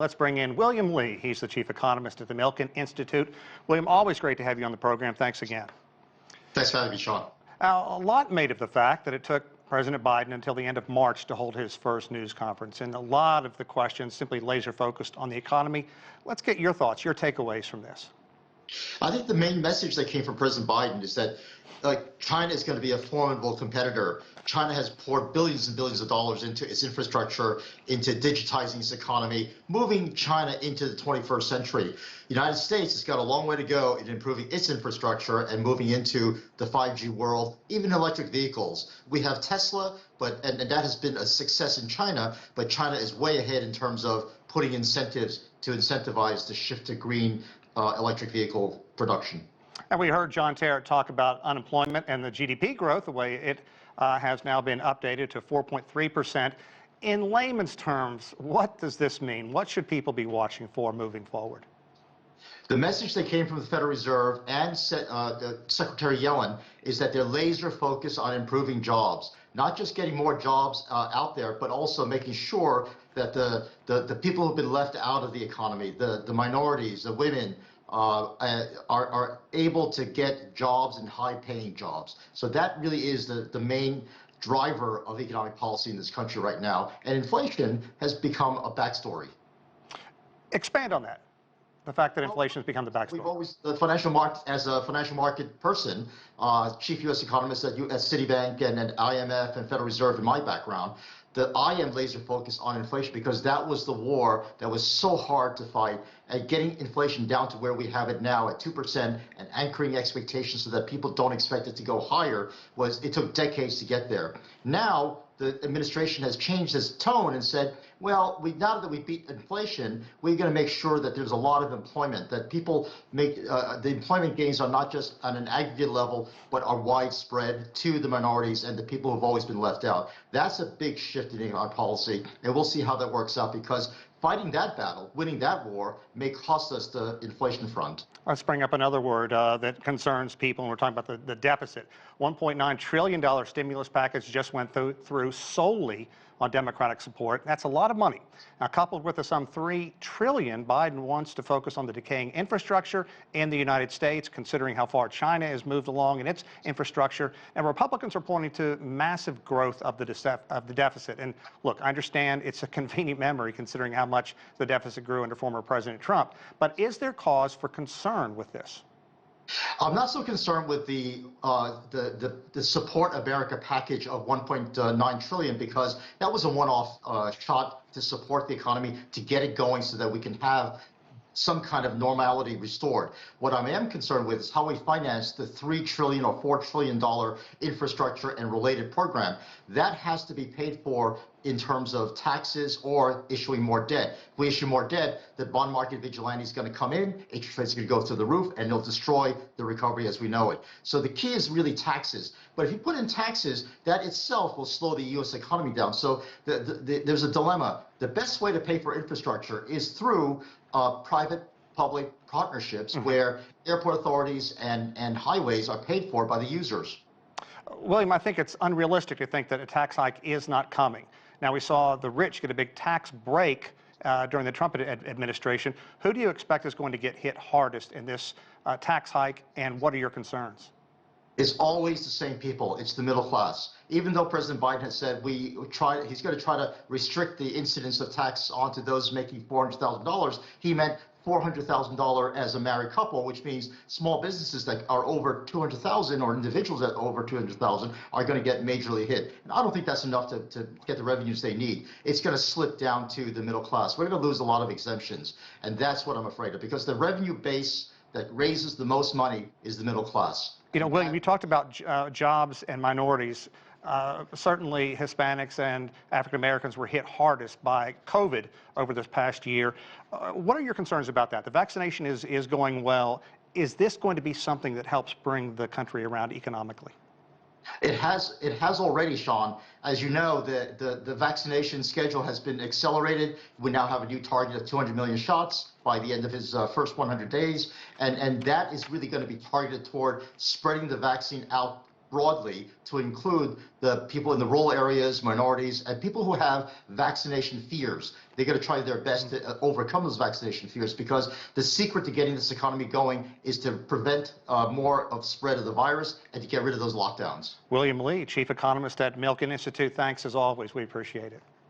Let's bring in William Lee. He's the chief economist at the Milken Institute. William, always great to have you on the program. Thanks again. Thanks for having me, Sean. Now, a lot made of the fact that it took President Biden until the end of March to hold his first news conference, and a lot of the questions simply laser focused on the economy. Let's get your thoughts, your takeaways from this. I think the main message that came from President Biden is that China is going to be a formidable competitor. China has poured billions and billions of dollars into its infrastructure, into digitizing its economy, moving China into the 21st century. The United States has got a long way to go in improving its infrastructure and moving into the 5G world, even electric vehicles. We have Tesla, and that has been a success in China, but China is way ahead in terms of putting incentives to incentivize the shift to green electric vehicle production. And we heard John Terrett talk about unemployment and the GDP growth, the way it has now been updated to 4.3%. In layman's terms, what does this mean? What should people be watching for moving forward? The message that came from the Federal Reserve and Secretary Yellen is that they're laser focused on improving jobs, not just getting more jobs out there, but also making sure that the people who've been left out of the economy, the minorities, the women, are able to get jobs and high-paying jobs. So that really is the main driver of economic policy in this country right now. And inflation has become a backstory. Expand on that. The fact that inflation has become the backstory. We've always, the financial market, as a financial market person, chief U.S. economist at Citibank and IMF and Federal Reserve in my background, that I am laser focused on inflation because that was the war that was so hard to fight, and getting inflation down to where we have it now at 2% and anchoring expectations so that people don't expect it to go higher. It took decades to get there. Now the administration has changed its tone and said, well, now that we beat inflation, we're going to make sure that there's a lot of employment, that people make the employment gains are not just on an aggregate level, but are widespread to the minorities and the people who've always been left out. That's a big shift in our policy, and we'll see how that works out, because fighting that battle, winning that war, may cost us the inflation front. Let's bring up another word that concerns people, and we're talking about the deficit. $1.9 trillion stimulus package just went through solely on Democratic support. That's a lot of money. Now, coupled with the some $3 trillion, Biden wants to focus on the decaying infrastructure in the United States, considering how far China has moved along in its infrastructure. And Republicans are pointing to massive growth of the deficit. And look, I understand it's a convenient memory considering how much the deficit grew under former President Trump. But is there cause for concern with this? I'm not so concerned with the Support America package of $1.9 trillion, because that was a one-off shot to support the economy, to get it going so that we can have some kind of normality restored. What I am concerned with is how we finance the $3 trillion or $4 trillion infrastructure and related program. That has to be paid for in terms of taxes or issuing more debt. If we issue more debt, the bond market vigilante is going to come in, interest rates are going to go through the roof, and they'll destroy the recovery as we know it. So the key is really taxes. But if you put in taxes, that itself will slow the U.S. economy down. So there's a dilemma. The best way to pay for infrastructure is through private-public partnerships, where airport authorities and highways are paid for by the users. William, I think it's unrealistic to think that a tax hike is not coming. Now, we saw the rich get a big tax break during the Trump administration. Who do you expect is going to get hit hardest in this tax hike, and what are your concerns? It's always the same people. It's the middle class. Even though President Biden has said he's going to try to restrict the incidence of tax onto those making $400,000, he meant $400,000 as a married couple, which means small businesses that are over $200,000 or individuals that are over $200,000 are going to get majorly hit. And I don't think that's enough to get the revenues they need. It's going to slip down to the middle class. We're going to lose a lot of exemptions, and that's what I'm afraid of, because the revenue base that raises the most money is the middle class. You know, William, you talked about jobs and minorities. Certainly Hispanics and African Americans were hit hardest by COVID over this past year. What are your concerns about that? The vaccination is going well. Is this going to be something that helps bring the country around economically? It has already, Sean. As you know, the vaccination schedule has been accelerated. We now have a new target of 200 million shots by the end of his first 100 days. And that is really going to be targeted toward spreading the vaccine out broadly to include the people in the rural areas, minorities, and people who have vaccination fears. They're going to try their best to overcome those vaccination fears, because the secret to getting this economy going is to prevent more of spread of the virus and to get rid of those lockdowns. William Lee, Chief Economist at Milken Institute, thanks as always. We appreciate it.